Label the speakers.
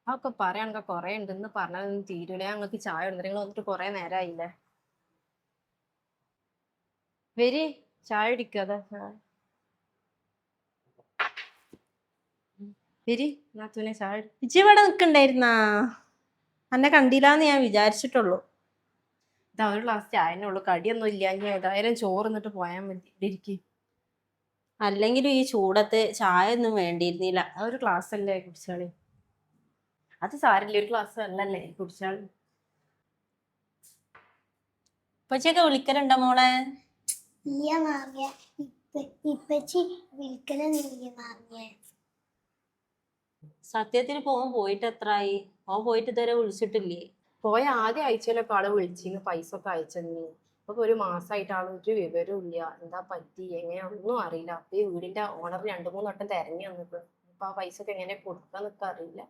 Speaker 1: അതൊക്കെ പറയാനൊക്കെ കൊറേ ഉണ്ട്. ഇന്ന് പറഞ്ഞതൊന്നും തീരൂല. ഞങ്ങൾക്ക് ചായ ഉണ്ട്. നിങ്ങൾ വന്നിട്ട് കൊറേ നേരമായില്ലേ. വരി, ചായ കുടിക്കാതെ. വരി നാത്തൂനെ ചായ
Speaker 2: ഇജ്ജ് ഇവിടെ നിക്കണ്ടായിരുന്നാ? എന്നെ കണ്ടില്ലാന്ന് ഞാൻ വിചാരിച്ചിട്ടുള്ളൂ.
Speaker 1: ഇതാ ഒരു ഗ്ലാസ് ചായനുള്ളൂ, കടിയൊന്നും ഇല്ല. ഇനി ഏതായാലും ചോറ് എന്നിട്ട് പോയാൽ മതി. ഇരിക്കും.
Speaker 2: അല്ലെങ്കിലും ഈ ചൂടത്ത് ചായ ഒന്നും വേണ്ടിയിരുന്നില്ല.
Speaker 1: ഒരു ഗ്ലാസ് അല്ലേ കുടിച്ചാളി. അത് സാരില്ല, ഒരു ഗ്ലാസ് വെള്ളല്ലേ കുടിച്ചാളി.
Speaker 2: ഇപ്പച്ചൊക്കെ വിളിക്കലുണ്ടോ മോളെ?
Speaker 3: ഇല്ല മാമിയ, ഇപ്പച്ചി വിളിക്കലൊന്നുമില്ല മാമിയ.
Speaker 2: സത്യത്തിന് പോകാൻ പോയിട്ട് എത്രയായി? ഓൻ പോയിട്ട് ഇതുവരെ വിളിച്ചിട്ടില്ലേ?
Speaker 1: പോയ ആദ്യ ആഴ്ചയിലൊക്കെ ആള് വിളിച്ചിന്ന് പൈസ ഒക്കെ അയച്ചെന്നു. അപ്പൊ ഒരു മാസമായിട്ട് ആള് ഒരു വിവരവും ഇല്ല. എന്താ പറ്റി എങ്ങനെയാ ഒന്നും അറിയില്ല. അപ്പൊ ഈ വീടിന്റെ ഓണർ 2-3 വട്ടം തെരഞ്ഞു വന്നിട്ട്. അപ്പൊ ആ പൈസ ഒക്കെ എങ്ങനെ കൊടുക്കാന്നൊക്കെ അറിയില്ല.